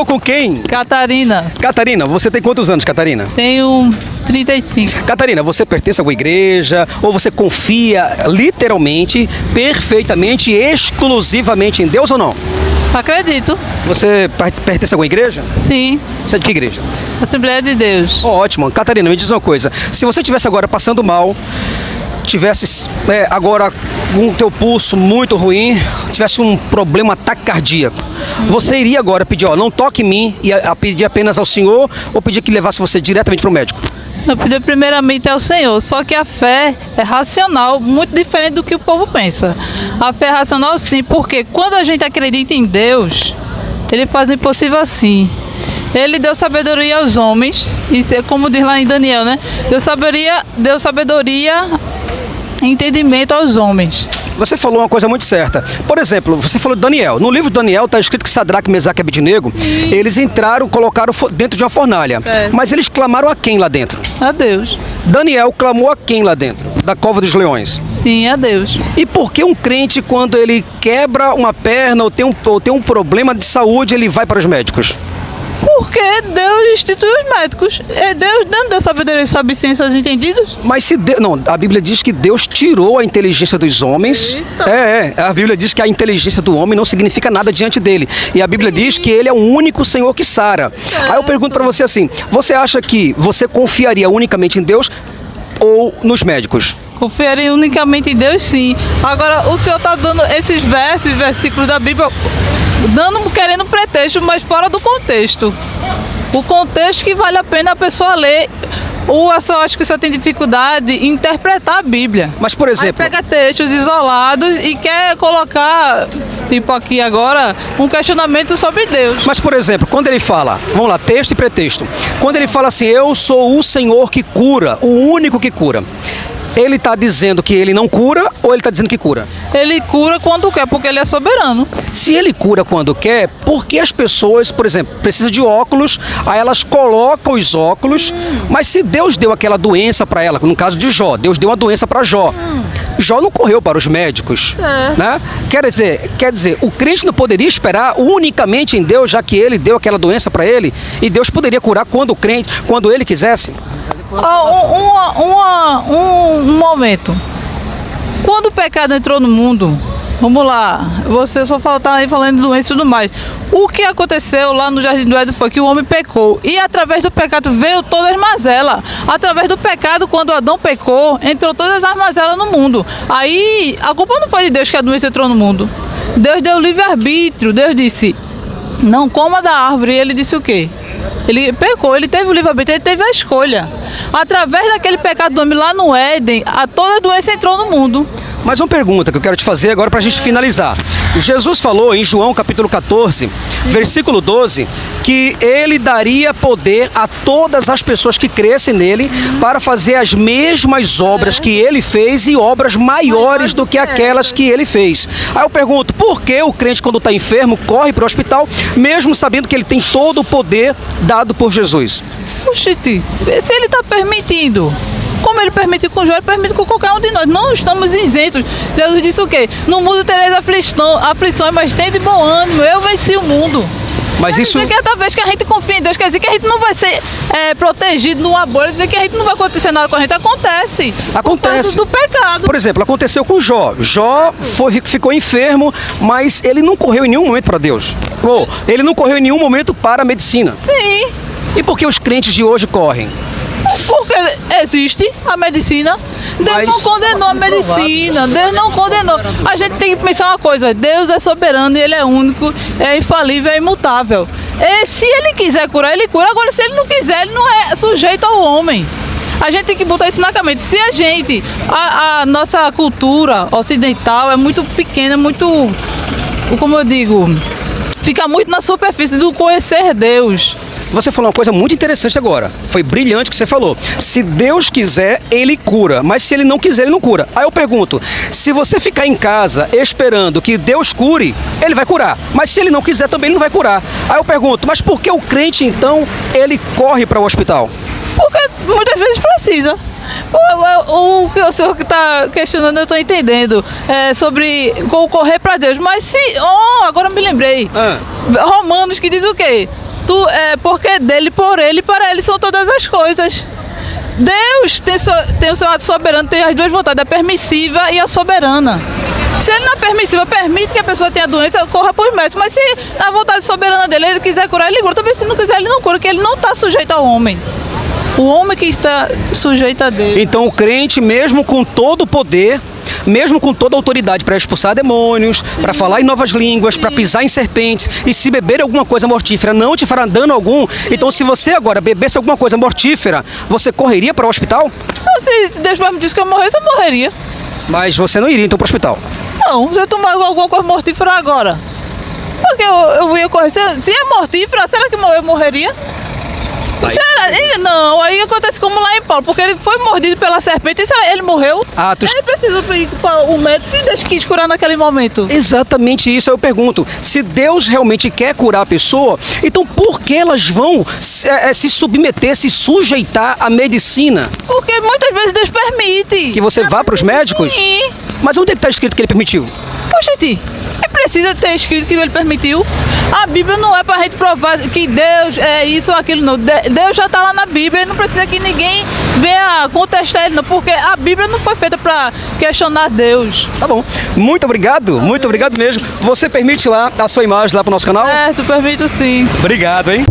Com quem? Catarina. Catarina, você tem quantos anos, Catarina? Tenho 35. Catarina, você pertence a alguma igreja ou você confia literalmente, perfeitamente, exclusivamente em Deus ou não? Acredito. Você pertence a alguma igreja? Sim. Você é de que igreja? Assembleia de Deus. Ótimo. Catarina, me diz uma coisa. Se você estivesse agora passando mal, tivesse agora com o teu pulso muito ruim, tivesse um problema, ataque cardíaco, você iria agora pedir, não toque em mim, e pedir apenas ao Senhor, ou pedir que levasse você diretamente para o médico? Eu pedi primeiramente ao Senhor, só que a fé é racional, muito diferente do que o povo pensa. A fé é racional sim, porque quando a gente acredita em Deus, Ele faz o impossível assim. Ele deu sabedoria aos homens, isso é como diz lá em Daniel, né? Deu sabedoria e entendimento aos homens. Você falou uma coisa muito certa. Por exemplo, você falou de Daniel. No livro de Daniel está escrito que Sadraque, Mesaque e Abednego, eles entraram, colocaram dentro de uma fornalha. Mas eles clamaram a quem lá dentro? A Deus. Daniel clamou a quem lá dentro? Da cova dos leões? Sim, a Deus. E por que um crente, quando ele quebra uma perna ou tem um problema de saúde, ele vai para os médicos? Porque Deus instituiu os médicos. Deus não deu sabedoria, sabe ciência aos entendidos? Mas se Deus... Não, a Bíblia diz que Deus tirou a inteligência dos homens. Eita. A Bíblia diz que a inteligência do homem não significa nada diante dele. E a Bíblia diz que ele é o único Senhor que sara. Aí eu pergunto para você assim, você acha que você confiaria unicamente em Deus ou nos médicos? Confiaria unicamente em Deus, sim. Agora, o Senhor está dando esses versículos da Bíblia, querendo pretexto, mas fora do contexto. O contexto que vale a pena a pessoa ler. Ou eu só acho que o senhor tem dificuldade em interpretar a Bíblia. Mas, por exemplo... Aí pega textos isolados e quer colocar, tipo aqui agora, um questionamento sobre Deus. Mas, por exemplo, quando ele fala, vamos lá, texto e pretexto. Quando ele fala assim, eu sou o Senhor que cura, o único que cura. Ele está dizendo que ele não cura ou ele está dizendo que cura? Ele cura quando quer, porque ele é soberano. Se ele cura quando quer, por que as pessoas, por exemplo, precisam de óculos, aí elas colocam os óculos, mas se Deus deu aquela doença para ela, no caso de Jó, Deus deu uma doença para Jó. Jó não correu para os médicos, né? Quer dizer, o crente não poderia esperar unicamente em Deus, já que ele deu aquela doença para ele, e Deus poderia curar quando ele quisesse? Um momento. Quando o pecado entrou no mundo, vamos lá, você só tá aí falando de doença e tudo mais. O que aconteceu lá no Jardim do Éden foi que o homem pecou. E através do pecado veio todas as mazelas. Através do pecado, quando Adão pecou, entrou todas as mazelas no mundo. Aí, a culpa não foi de Deus que a doença entrou no mundo. Deus deu livre-arbítrio. Deus disse, não coma da árvore. E ele disse o quê? Ele pecou, ele teve o livre-arbítrio, ele teve a escolha. Através daquele pecado do homem lá no Éden, toda a doença entrou no mundo. Mas uma pergunta que eu quero te fazer agora para a gente finalizar. Jesus falou em João capítulo 14, versículo 12, que ele daria poder a todas as pessoas que crescem nele para fazer as mesmas obras que ele fez e obras maiores do que aquelas que ele fez. Aí eu pergunto, por que o crente quando está enfermo corre para o hospital, mesmo sabendo que ele tem todo o poder dado por Jesus? Oxente, se ele está permitindo, como ele permitiu com Jó, ele permite com qualquer um de nós. Não estamos isentos. Jesus disse o quê? No mundo tereis aflições, mas tem de bom ânimo. Eu venci o mundo. Mas isso... Quer dizer que cada vez que a gente confia em Deus, quer dizer que a gente não vai ser protegido numa bolha, dizer que a gente não vai acontecer nada com a gente. Acontece. Acontece. Do pecado. Por exemplo, aconteceu com Jó. Jó ficou enfermo, mas ele não correu em nenhum momento para Deus. Ele não correu em nenhum momento para a medicina. Sim. E por que os crentes de hoje correm? Porque existe a medicina. Deus não condenou a medicina. Deus não condenou. A gente tem que pensar uma coisa. Deus é soberano e Ele é único, é infalível, é imutável. E se Ele quiser curar, Ele cura. Agora, se Ele não quiser, Ele não é sujeito ao homem. A gente tem que botar isso na cabeça. Se a gente, a nossa cultura ocidental é muito pequena, muito, como eu digo, fica muito na superfície do conhecer Deus. Você falou uma coisa muito interessante agora. Foi brilhante o que você falou. Se Deus quiser, Ele cura. Mas se Ele não quiser, Ele não cura. Aí eu pergunto, se você ficar em casa esperando que Deus cure, Ele vai curar. Mas se Ele não quiser, também Ele não vai curar. Aí eu pergunto, mas por que o crente, então, ele corre para o hospital? Porque muitas vezes precisa. O que o senhor que está questionando, eu estou entendendo. Sobre correr para Deus. Mas se... agora eu me lembrei. Romanos que diz o quê? porque dele, por ele, para ele são todas as coisas. Deus tem o seu ato soberano, tem as duas vontades, a permissiva e a soberana. Se ele na permissiva permite que a pessoa tenha doença, corra para os médicos. Mas se na vontade soberana dele, ele quiser curar, ele cura. Também se não quiser, ele não cura, porque ele não está sujeito ao homem. O homem que está sujeito a Deus. Então o crente, mesmo com todo o poder, mesmo com toda a autoridade para expulsar demônios, para falar em novas línguas, para pisar em serpentes, e se beber alguma coisa mortífera não te fará dano algum, então se você agora bebesse alguma coisa mortífera, você correria para o hospital? Se Deus me disse que eu morresse, eu morreria. Mas você não iria então para o hospital? Não, se eu tomar alguma coisa mortífera agora, porque eu ia correr. Se é mortífera, será que eu morreria? Aí. Será? Não, aí acontece como lá em Paulo, porque ele foi mordido pela serpente e será, ele morreu. Ele precisa ir para o médico se Deus quis curar naquele momento. Exatamente isso, eu pergunto. Se Deus realmente quer curar a pessoa, então por que elas vão se submeter, se sujeitar à medicina? Porque muitas vezes Deus permite. Que você vá para os médicos? Sim. Mas onde é que está escrito que ele permitiu? Oxente, precisa ter escrito que ele permitiu. A Bíblia não é pra gente provar que Deus é isso ou aquilo, não. Deus já tá lá na Bíblia, ele não precisa que ninguém venha contestar ele, não, porque a Bíblia não foi feita pra questionar Deus. Tá bom. Muito obrigado mesmo. Você permite lá a sua imagem lá pro nosso canal? Certo, permito sim. Obrigado, hein?